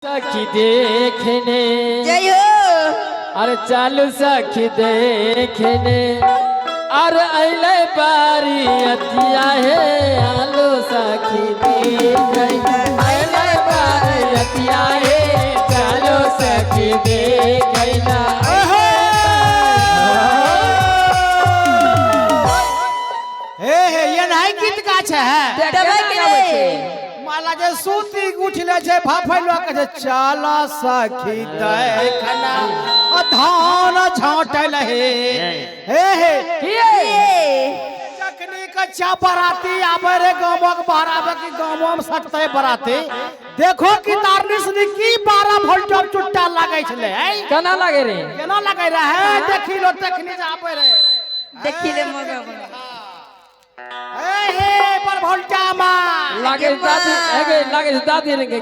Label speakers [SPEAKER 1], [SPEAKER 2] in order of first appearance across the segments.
[SPEAKER 1] सखी देखने
[SPEAKER 2] जय हो।
[SPEAKER 1] अरे चालू सखी देखने अरे अले बारी अतिया है आलो सखी देखने अले बारी अतिया है चालो सखी देखना
[SPEAKER 3] ये नहीं गीत का है
[SPEAKER 2] दबाई के ले
[SPEAKER 3] माला जे सूती उठले छे भाफैलो के जे चाला सखी देखना धान झांटल हे चकनी का चा बराती आबे रे गामक बाराबे की गामो में सटते बराती देखो कि तारनिस ने की 12 वोल्ट चुट्टा लागै छले
[SPEAKER 1] केना लागे रे
[SPEAKER 3] केना लागै रहे देखि लो तखनी जाबे रे
[SPEAKER 2] देखि ले मगा
[SPEAKER 3] हे पर वोल्टा मा
[SPEAKER 1] लागे दादी एगे लागे दादी रे के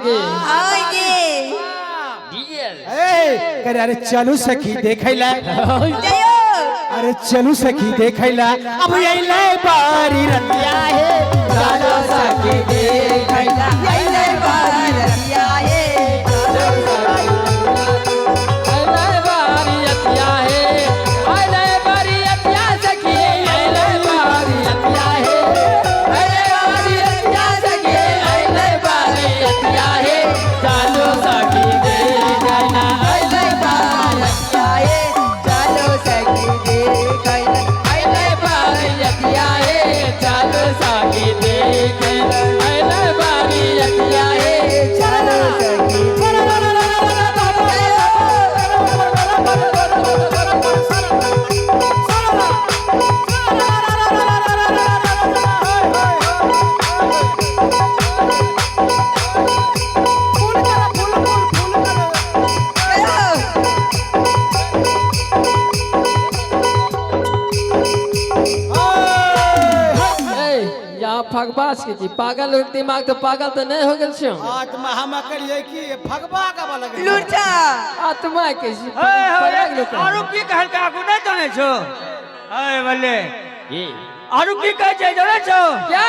[SPEAKER 2] आगे
[SPEAKER 3] करे अरे चलू सखी देखैला
[SPEAKER 2] जय हो।
[SPEAKER 3] अरे चलू सखी देखैला अब अइले बारी रतिया हे
[SPEAKER 1] चालो सखी देखना
[SPEAKER 2] अइले बारी रतिया हे
[SPEAKER 1] अले बारी अतिया है अले बारी अतिया सखी अले बारी अतिया है अले बारी अतिया सखी अले बारी अतिया है चालो सखी देखना अले बारी अतिया है चालो सखी देखना अले बारी अतिया है चालो सखी देखना अले बारी अतिया है चालो सखी यहाँ फगबास के जी पागल लोग दिमाग तो पागल तो नहीं हो गल छो
[SPEAKER 3] आत्मा हम करिए कि फगबा का लगे
[SPEAKER 2] लूटा
[SPEAKER 1] आत्मा के जी
[SPEAKER 4] आरु की कहल का को नहीं जाने छो अरे बल्ले आरु की कह जे जाने छो
[SPEAKER 1] क्या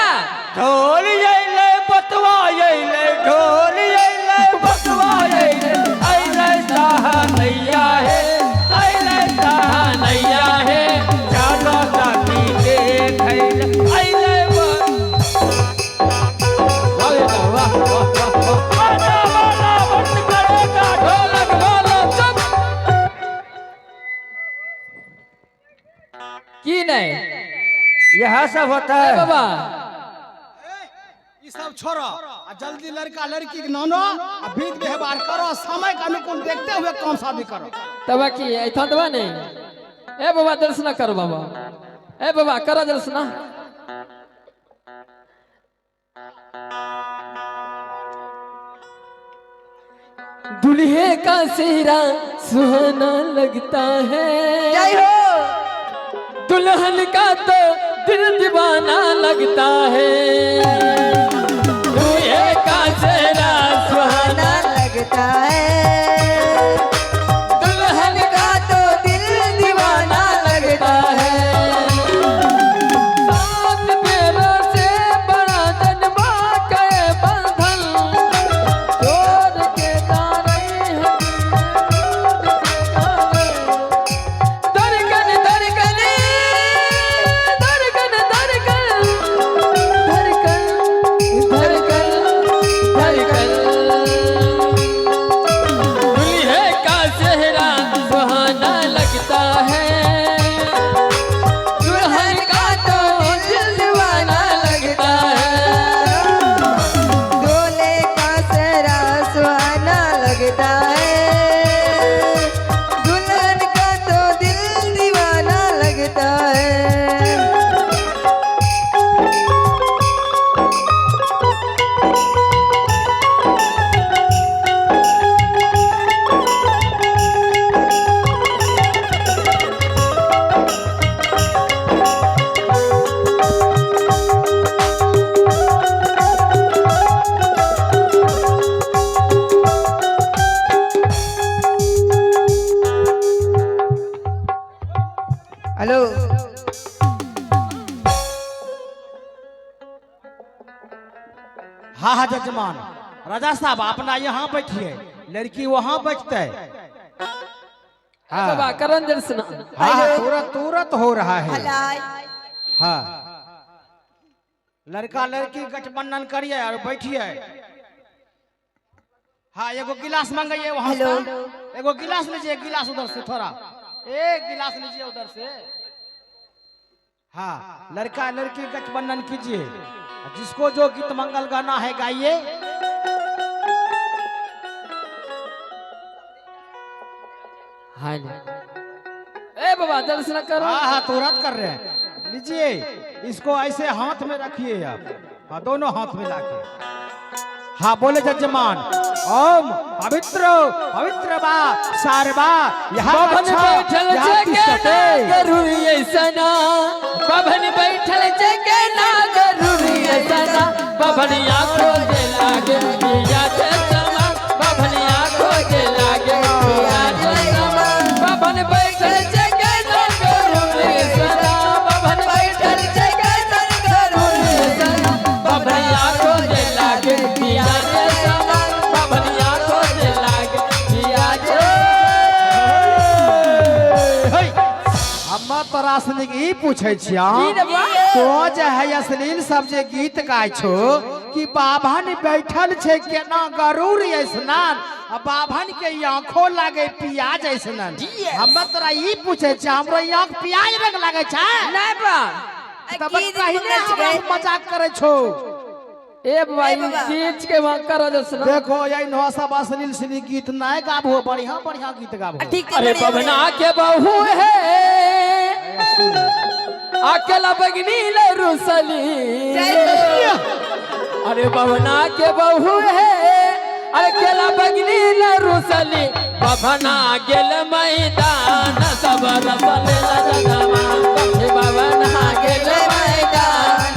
[SPEAKER 4] ढोल येले बतवा येले ढोल येले बतवा येले आइले साहा नैया है आइले साहा नैया है चालो साथी देखैले आइले
[SPEAKER 1] वाह वाह वाह वाह
[SPEAKER 4] वाला वाला बंद करेगा
[SPEAKER 1] ढोलक बोलो चुप की नहीं
[SPEAKER 4] यह सब होता
[SPEAKER 1] ए
[SPEAKER 4] है
[SPEAKER 1] बाबा
[SPEAKER 3] ये सब छोड़ो आ जल्दी लड़का लड़की के नानो आ विध व्यवहार करो समय का अनुकूल देखते हुए काम शादी करो
[SPEAKER 1] तब की ऐथा दबा नहीं ए बाबा दर्शन करो बाबा ए बाबा करो दर्शन दुल्हे का सेहरा सुहाना लगता है
[SPEAKER 2] जय हो।
[SPEAKER 1] दुल्हन का तो दिल दीवाना लगता है दुल्हे का सेहरा सुहाना
[SPEAKER 2] लगता है
[SPEAKER 1] दुल्हन
[SPEAKER 2] का तो दिल
[SPEAKER 1] दीवाना लगता है सात पैरों से बड़ा जन्मा के बंधन छोड़ के जा रही है धड़कन धड़कन धड़कन धड़कन धड़कन धड़कन धड़कन दुल्हे का चेहरा सुहाना लगता है दुल्हन का तो दिल दीवाना लगता है
[SPEAKER 2] दूल्हे का सेहरा सुहाना लगता है दुल्हन का तो दिल दीवाना लगता है। हेलो
[SPEAKER 3] हाँ हाँ जजमान राजा साहब अपना यहाँ बैठिए लड़की वहां बचते
[SPEAKER 1] बाबा
[SPEAKER 3] हाँ
[SPEAKER 1] करण दर्शन
[SPEAKER 3] हाँ तुरंत तुरंत हो रहा है
[SPEAKER 2] हलाई
[SPEAKER 3] हाँ लड़का लड़की गठबंधन करिए और बैठिए हाँ एगो गिलास मंगाइए वहां से एगो गिलास लीजिए गिलास उधर से थोड़ा एक गिलास लीजिए उधर से हाँ लड़का लड़की गठबंधन कीजिए जिसको जो गीत मंगल गाना है गाइए
[SPEAKER 1] हाँ ए बाबा दर्शन करो
[SPEAKER 3] हाँ हाँ तुरंत कर रहे हैं लीजिए इसको ऐसे हाथ में रखिए आप हाँ दोनों हाथ में लाके हाँ बोले जजमान ओम पवित्र पवित्र बा सारबा यहाँ
[SPEAKER 1] बभन बैठल जगे ना गरुरी ऐसना बभन बैठल जगे ना गरुरी ऐसना बभन आँखों के लागे पिया के समा बभन आँखों के लागे पिया के समा बभन बैठल जगे ना गरुरी ऐसना बभन बैठल जगे ना गरुरी ऐसना बभन आँखों के लागे पिया के समा बभन आँखों के लागे पिया के
[SPEAKER 3] हम्मा तोरा से ई पूछे छिया
[SPEAKER 1] की रे बा?
[SPEAKER 3] तो जे है अश्लील सब जे गीत गाय छो कि बाभन बैठल छे केना गरुर ऐसनान आ बाभन के आंखों लागे प्याज ऐसनान हम्मा तोरा ई पूछे छिया हमरो आंख प्याज रंग लागे छै
[SPEAKER 1] नहीं बा
[SPEAKER 3] तब कहिने हमरा मजाक करे छो
[SPEAKER 1] ए भाई चीज के वहां कर दर्शन
[SPEAKER 3] देखो यही नौसा अश्लील सनी गीत नहीं गाबो बढ़िया बढ़िया गीत गाबो
[SPEAKER 2] ठीक
[SPEAKER 1] अरे बबना के बहू है अकेला बगनी ले रुसली अरे बबना के बहू है अरे केला बगनी ले रुसली बबना गेल मैदान सब रसल लगमा बबना गेल मैदान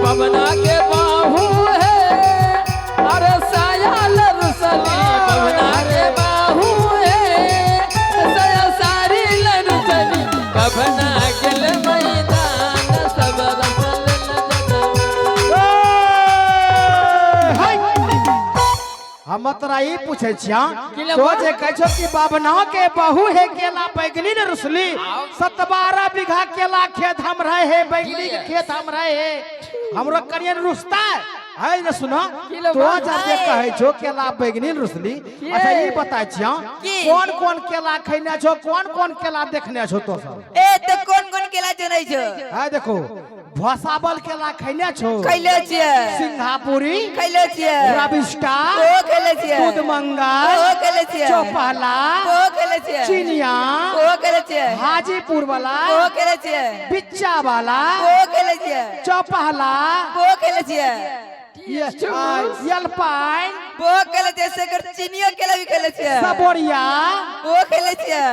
[SPEAKER 1] बबना के बाहू है अरे सायल रुसली बबना के बाहू है साया सारी लरुसली बबना गेल मैदान सब रसल
[SPEAKER 3] हम तोरा ई पूछे छिया
[SPEAKER 1] कि ले
[SPEAKER 3] तो
[SPEAKER 1] बा?
[SPEAKER 3] जे कह छो कि बाबना के बहू है केला बैगनी ने रुसली 17 बीघा केला खेत हम रहे है बैगनी के खेत हम रहे है हमरो करियन रुसता है न सुनो
[SPEAKER 1] कि ले
[SPEAKER 3] तो
[SPEAKER 1] बा?
[SPEAKER 3] जब जे कहे छो केला बैगनी ने रुसली अच्छा ई बताय छिया
[SPEAKER 2] की?
[SPEAKER 3] कौन कौन केला खैने छो कौन कौन केला देखने छो तो सब
[SPEAKER 2] ए तो कौन कौन केला जनै छो
[SPEAKER 3] है देखो भसाबल केला खैने छो
[SPEAKER 2] खैले छियै
[SPEAKER 3] सिंगापुरी
[SPEAKER 2] खैले छियै
[SPEAKER 3] रबिस्टा
[SPEAKER 2] ओ खैले छियै
[SPEAKER 3] दूधमंगल
[SPEAKER 2] ओ खैले छियै
[SPEAKER 3] चौपहला
[SPEAKER 2] ओ खैले छियै
[SPEAKER 3] चिनिया
[SPEAKER 2] ओ खैले छियै
[SPEAKER 3] हाजीपुर वाला
[SPEAKER 2] ओ खैले छियै
[SPEAKER 3] बिच्चा वाला
[SPEAKER 2] ओ खैले छियै
[SPEAKER 3] चौपहला
[SPEAKER 2] ओ खैले छियै
[SPEAKER 3] यलपाइन
[SPEAKER 2] ओ खैले छियै सेकर चिनियो केला भी खैले छियै
[SPEAKER 3] सबोरिया
[SPEAKER 2] ओ खैले छियै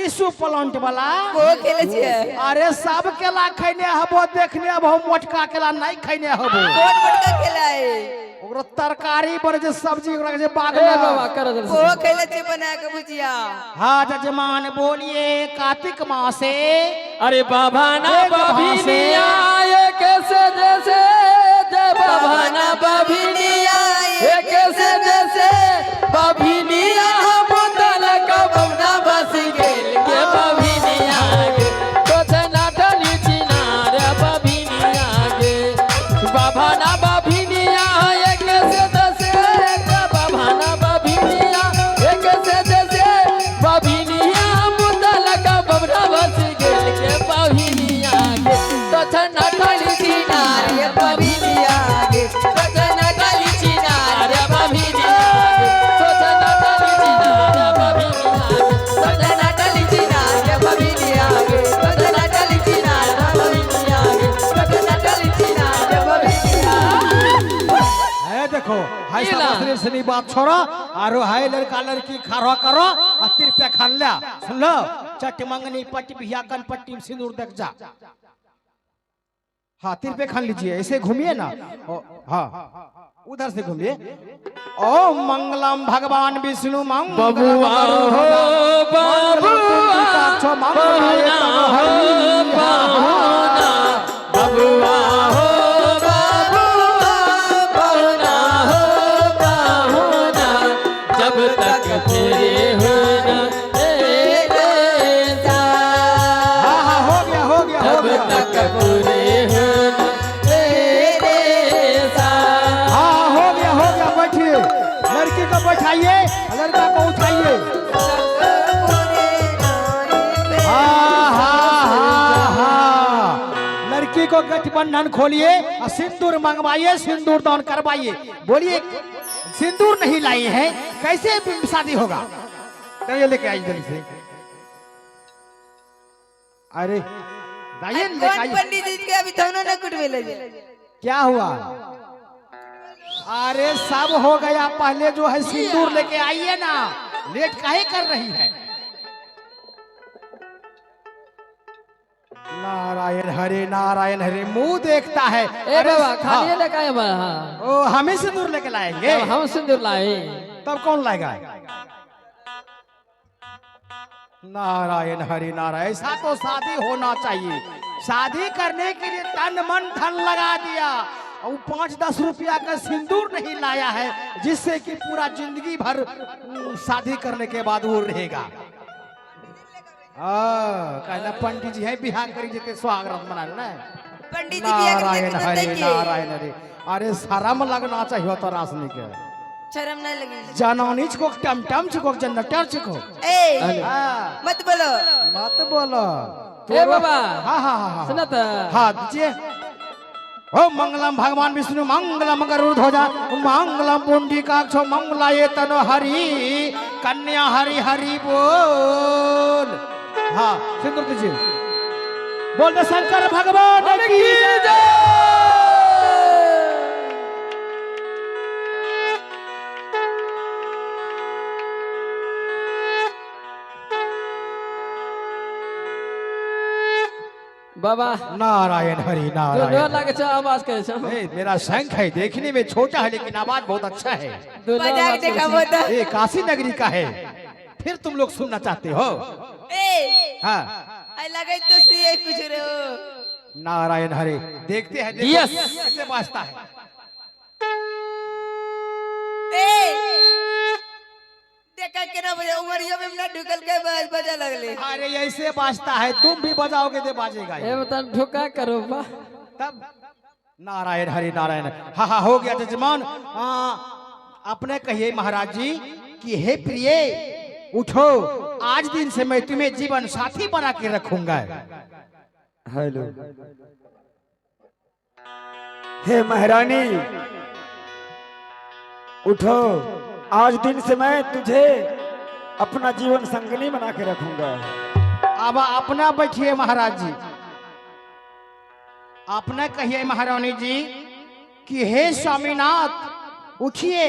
[SPEAKER 3] ईसु प्लांट वाला
[SPEAKER 2] ओ खैले छियै
[SPEAKER 3] अरे सब केला खैने हबो देखने अब हम मोटका केला नहीं खैने हबो
[SPEAKER 2] कोन मोटका केला है
[SPEAKER 3] ओकरो तरकारी पर जे सब्जी ओकरा जे बाग
[SPEAKER 1] ए
[SPEAKER 3] में
[SPEAKER 1] बाबा कर
[SPEAKER 2] ओ
[SPEAKER 1] दर्शन
[SPEAKER 2] खैले छियै बना के भुजिया
[SPEAKER 3] हाँ जजमान बोलिए कार्तिक मासे
[SPEAKER 1] अरे बाबा ना
[SPEAKER 3] एक
[SPEAKER 1] बभिनिया एक से जैसे जब बाबा ना बभिनिया एक से जैसे बभिनिया मुदल का बमना बस गेल के बभिनिया गे तो जना डली चिनार बभिनिया गे बाबा ना बभिनिया एक से जैसे बाबा ना बभिनिया एक से जैसे बभिनिया मुदल का बमना बस गेल के बभिनिया गे तो जना डली चिनार बभिनिया गे तो जना डली चिनार बभिनिया गे तो जना डली चिनार बभिनिया गे तो जना डली चिनार बभिनिया गे तो जना डली चिनार बभिनिया
[SPEAKER 3] है देखो हाय
[SPEAKER 1] ये ला।
[SPEAKER 3] सब सनी बात छोड़ो आरो हाय लड़का लड़की खारो करो आ तिरपे खान लिया सुन लो चट मंगनी पट्टी बिया गणपट्टी सिंदूर देख जा हाँ तिरपे खान लीजिए ऐसे घूमिए ना हाँ उधर से घूमिए ओम मंगलम भगवान विष्णु मंगल
[SPEAKER 1] बबुआ हो बबुआ बहुना हो बहुना बबुआ हो बबुआ बहुना हो पूरी हो ना तेरे साथ,
[SPEAKER 3] हाँ हाँ हो गया हो गया हो
[SPEAKER 1] जब
[SPEAKER 3] गया।
[SPEAKER 1] तक पूरी हो ना तेरे साथ।
[SPEAKER 3] हाँ हो गया बैठिए। लड़की को बैठाइए, लड़का को उठाइए। हाँ हाँ हाँ हाँ, लड़की को गठबंधन खोलिए और सिंदूर मंगवाइए, सिंदूर दान करवाइए। बोलिए सिंदूर नहीं लाए हैं, कैसे शादी होगा? चलिए लेके आइए जल्दी से। अरे दाइए लेके
[SPEAKER 2] कौन
[SPEAKER 3] आइए।
[SPEAKER 2] पंडित जी के अभी दोनों ने कुटबेले जे
[SPEAKER 3] क्या हुआ? अरे सब हो गया, पहले जो है सिंदूर लेके आइए ना, लेट काहे कर रही है? नारायण हरे, मुंह देखता है।
[SPEAKER 1] ए
[SPEAKER 3] अरे
[SPEAKER 1] बाबा खाली
[SPEAKER 3] हाँ,
[SPEAKER 1] लेके आए बा। हाँ,
[SPEAKER 3] ओ हमें सिंदूर लेके लाएंगे,
[SPEAKER 1] तब हम सिंदूर लाए।
[SPEAKER 3] तब कौन लाएगा? नारायण हरि नारायण। ऐसा तो शादी होना चाहिए। शादी करने के लिए तन मन धन लगा दिया और 5-10 रुपया का सिंदूर नहीं लाया है, जिससे कि पूरा जिंदगी भर शादी करने के बाद वो रहेगा। कहना पंडित जी है बिहार करी जेते स्वागत मना ना।
[SPEAKER 2] पंडित जी बिया के
[SPEAKER 3] नारायण
[SPEAKER 2] देखते
[SPEAKER 3] हरि
[SPEAKER 2] देखिए
[SPEAKER 3] नारायण हरि। अरे शर्म लगना चाहिए तो रासनी के
[SPEAKER 2] शर्म नहीं लगी।
[SPEAKER 3] जनानी को टम को जनरेटर को।
[SPEAKER 2] ए
[SPEAKER 3] हाँ,
[SPEAKER 2] मत बोलो।
[SPEAKER 3] मत बोलो।
[SPEAKER 1] ए बाबा
[SPEAKER 3] हाँ हाँ हाँ
[SPEAKER 1] सुना तो।
[SPEAKER 3] हाँ दीजिए। ओ मंगलम भगवान विष्णु मंगलम गरुड़ध्वजा मंगलम पुंडरीकाक्ष मंगलाये तनो हरि कन्या हरि हरि बोल। हाँ सिंदूर दीजिए। बोल दे शंकर भगवान की जय।
[SPEAKER 1] बाबा
[SPEAKER 3] नारायण हरि
[SPEAKER 1] जो
[SPEAKER 3] नारायण।
[SPEAKER 1] लागे छ आवाज करे छ।
[SPEAKER 3] ए, मेरा शंख है, देखने में छोटा है लेकिन आवाज बहुत अच्छा है।
[SPEAKER 2] बजा के देखा वो तो।
[SPEAKER 3] ये काशी नगरी का है, फिर तुम लोग सुनना चाहते हो?
[SPEAKER 2] ए
[SPEAKER 3] हाँ
[SPEAKER 2] आई लगे तो सी कुछ रे हो।
[SPEAKER 3] नारायण हरे। देखते हैं
[SPEAKER 1] Yes.
[SPEAKER 3] कैसे बाजता है।
[SPEAKER 2] ए देखा के ना बजा उमरिया में ना ढुकल के बजा लगले।
[SPEAKER 3] अरे ऐसे बाजता है, तुम भी बजाओगे तो बाजेगा ये।
[SPEAKER 1] ए बता ठोका करो बा।
[SPEAKER 3] तब नारायण हरि नारायण। हाँ हाँ हो गया जजमान। अपने कहिए महाराज जी कि हे प्रिय उठो, आज दिन से मैं तुम्हें जीवन साथी बना के रखूंगा।
[SPEAKER 5] हेलो हे महारानी उठो, आज दिन से मैं तुझे अपना जीवन संगनी बना के रखूंगा।
[SPEAKER 3] अब अपना बैठिए महाराज जी। अपना कहिए महारानी जी कि हे स्वामीनाथ उठिए,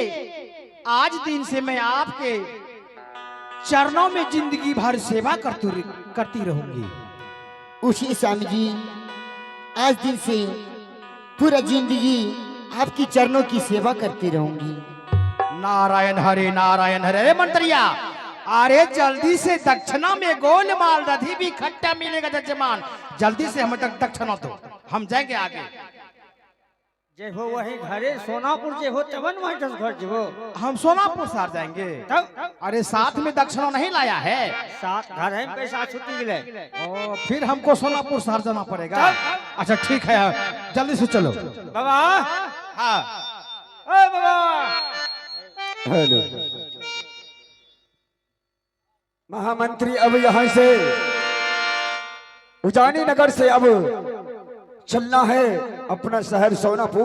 [SPEAKER 3] आज दिन से मैं आपके चरणों में जिंदगी भर सेवा करती रहूंगी।
[SPEAKER 6] उसी स्वामी जी, आज दिन से पूरा जिंदगी आपकी चरणों की सेवा करती रहूंगी।
[SPEAKER 3] नारायण हरे नारायण हरे। अरे मंत्रिया, अरे जल्दी से दक्षिणा में गोल माल दधी भी खट्टा मिलेगा जजमान। जल्दी से हमें दक्षिणा दो, हम जाएंगे आगे।
[SPEAKER 4] जे हो वही घरे सोनापुर जे हो तवन वही दस घर जे हो।
[SPEAKER 3] हम सोनापुर शहर जाएंगे।
[SPEAKER 4] तब
[SPEAKER 3] अरे साथ में दक्षिणा नहीं लाया है।
[SPEAKER 4] सात घर है पैसा छुट्टी मिले।
[SPEAKER 3] ओ, फिर हमको सोनापुर शहर जाना पड़ेगा। अच्छा ठीक है, जल्दी से चलो।
[SPEAKER 4] बाबा
[SPEAKER 3] हाँ
[SPEAKER 4] ओ बाबा
[SPEAKER 5] हेलो महामंत्री, अब यहाँ से उजानी नगर से अब चलना है अपना शहर सोनापुर।